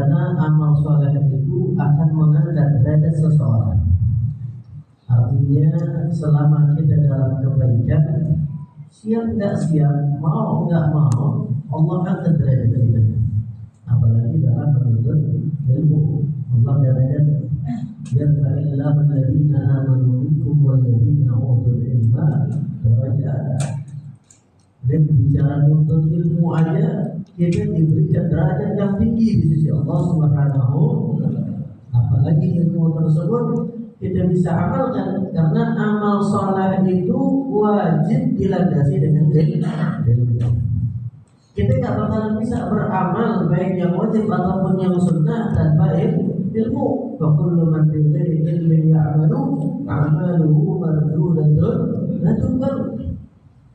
karena amal soleh itu akan mengangkat derajat seseorang. Artinya selama kita dalam kebaikan, siap nggak siap, mau nggak mau, Allah angkat derajat kita. Apalagi dalam menuntut ilmu, Allah katakan yarfa'illahu alladhina amanu minkum walladhina utul ilma darajat. Dan bicara menuntut ilmu aja kita diberikan derajat yang tinggi di sisi Allah Subhanahu. Apalagi ilmu tersebut kita bisa amalkan, karena amal soleh itu wajib dilandasi dengan ilmu. Kita nggak bakalan bisa beramal baik yang wajib ataupun yang sunnah tanpa ilmu. Wa kullu man bi ghairi ilmin ya'malu a'maluhu mardudatun la tuqbal.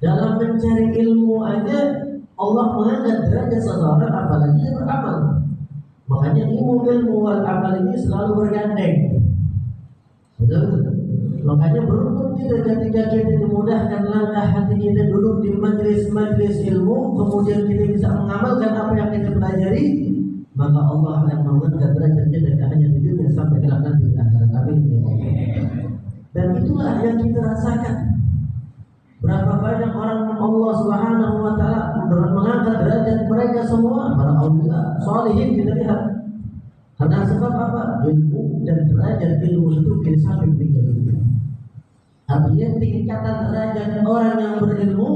Dalam mencari ilmu aja Allah mengangkat derajat seseorang, apalagi beramal. Makanya ilmu wal amal ini selalu bergandeng. Betul? Makanya beruntung kita ketika kita dimudahkan langkah hati kita duduk di majlis-majlis ilmu, kemudian kita bisa mengamalkan apa yang kita pelajari, maka Allah akan mengangkat derajat kita tidak hanya di dunia sampai kelak nanti di akhirat. Amin ya Allah. Dan itulah yang kita rasakan. Berapa banyak orang Allah Subhanahu wa taala mengangkat derajat mereka semua, para aulia, sholihin kita lihat. Karena sebab apa? Ilmu dan derajat ilmu itu kita sampai meninggal dunia. Artinya tingkatan derajat orang yang berilmu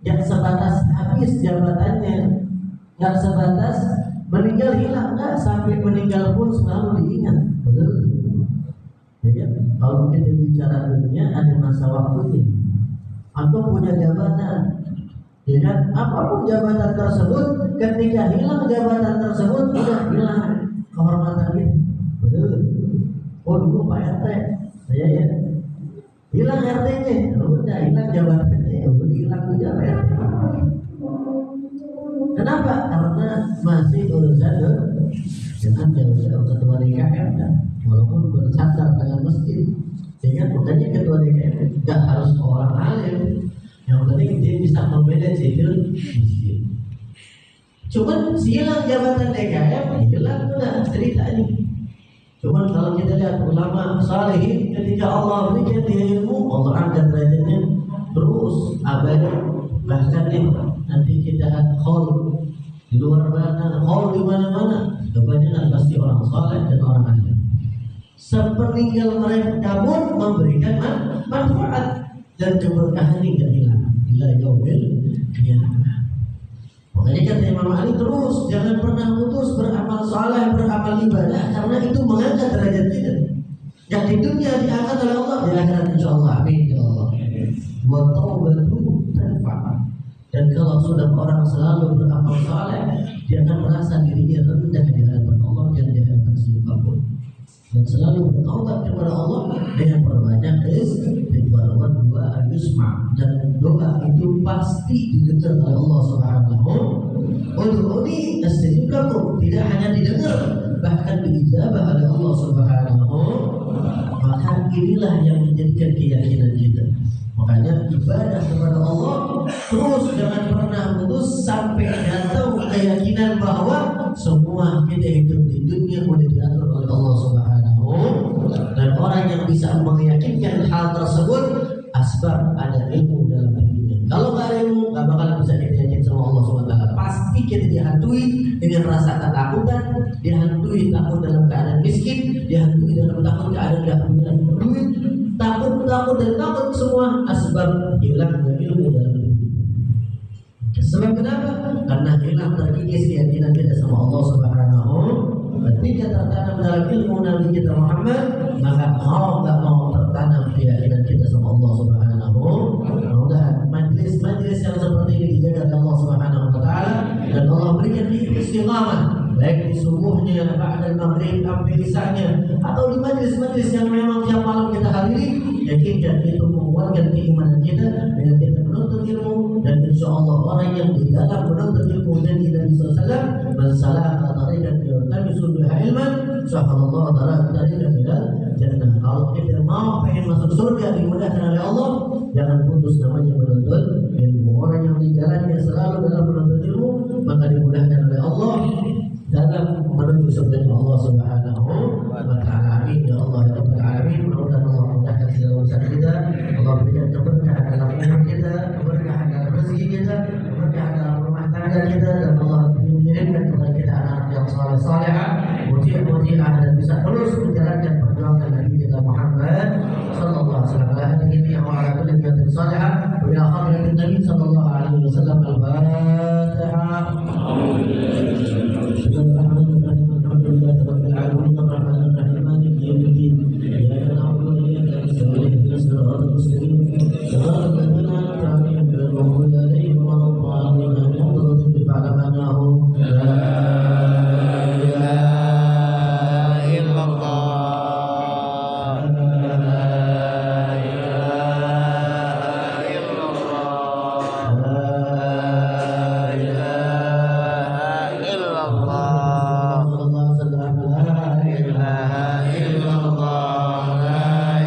yang sebatas habis jabatannya, nggak sebatas meninggal hilang, nggak, sampai meninggal pun selalu diingat. Betul? Ya, kalau kita bicara dunia ada masa waktunya. Atau punya jabatan, ya kan? Apapun jabatan tersebut, ketika hilang jabatan tersebut, udah hilang kehormatan kita. Betul? Oh dulu Pak RT, saya ya, hilang RT-nya, udah hilang jabatannya, udah hilang juga Pak RT. Kenapa? Karena masih urusan dengan jauh-jauh ketua DKM, walaupun bersandar dengan masjid. Sehingga makanya ketua DKM nggak harus orang alim, yang penting dia bisa membela civil miskin. Cuman hilang jabatan DKM, hilang udah ceritanya. Cuman kalau kita lihat ulama salihin, ketika Allah berikan dia ilmu, Allah angkat derajatnya terus abadi. Bahkan nanti kita hall di luar mana, hall di mana-mana, kebanyakan pasti orang saleh dan orang alim. Sepeninggal mereka pun memberikan manfaat dan keberkahan hingga hilang ila yaumil qiyamah. Makanya kata Imam Ali terus jangan pernah putus beramal saleh, beramal ibadah, karena itu mengangkat derajat kita. Yang di dunia diangkat oleh Allah, di akhirat insyaallah. Amin ya Allah. Wa taubatu tanfa'. Dan kalau sudah orang selalu beramal saleh, dia akan merasa dirinya rendah di hadapan Allah dan di hadapan siapapun. Dan selalu bertaubat kepada Allah dengan perbanyak istighfar wa doa yusma, dan doa itu pasti didengar oleh Allah Subhanahu wa taala. Astajib lakum, tidak hanya didengar, bahkan diijabah oleh Allah Subhanahu. Maka inilah yang menjadikan keyakinan kita. Makanya ibadah kepada Allah terus jangan pernah putus sampai datang keyakinan bahwa semua kita hidup di dunia sudah diatur oleh Allah Subhanahu. Dan orang yang bisa meyakinkan hal tersebut asbab ada ilmu dalam hidupnya. Kalau nggak ada ilmu nggak bakalan bisa diyakinkan sama Allah Subhanahu. Pasti kita dihantui dengan rasa ketakutan, dihantui takut dalam keadaan miskin, dihantui dalam takut keadaan nggak punya duit, takut dan takut semua asbab hilangnya ilmu dalam hidup. Sebab kenapa? Karena hilang terkikis keyakinan kita sama Allah Subhanahu. Ketika tertanam dalam ilmu Nabi kita Muhammad, maka mau nggak mau tertanam keyakinan kita sama Allah Subhanahu. Mudah-mudahan majlis-majlis yang seperti ini dijaga oleh Allah Subhanahu wa taala, dan Allah berikan istiqamah baik di subuhnya, ba'da maghrib sampai isanya, atau di majlis-majlis yang memang tiap malam kita hadiri. Yakinkan itu menguatkan keimanan kita dengan kita menuntut ilmu, dan insya Allah orang yang di dalam menuntut ilmu dan Nabi SAW mensalahkan tarikan yaltamisu biha ilman sahalallahu tarikan ila jannah. Kalau kita mau pengen masuk surga dimudahkan oleh Allah, jangan putus namanya menuntut ilmu. Orang yang di jalannya selalu dalam menuntut ilmu, maka dimudahkan oleh Allah dalam menuju surga Allah Subhanahu wa taala. Amin ya Allah ya rabbal alamin. Mudah-mudahan Allah mudahkan segala urusan kita. Allah berikan keberkahan dalam umur kita, keberkahan dalam rezeki kita, keberkahan dalam rumah tangga kita, dan Allah mengirimkan kepada kita anak-anak yang saleh-salehah, muti-mutiah, dan bisa terus menjalankan perjuangan Nabi kita Muhammad sallallahu alaihi wasallam. Ini yang ala kulli niyatin salihah wa ila hadratin Nabi sallallahu alaihi wasallam. Al-Fatihah.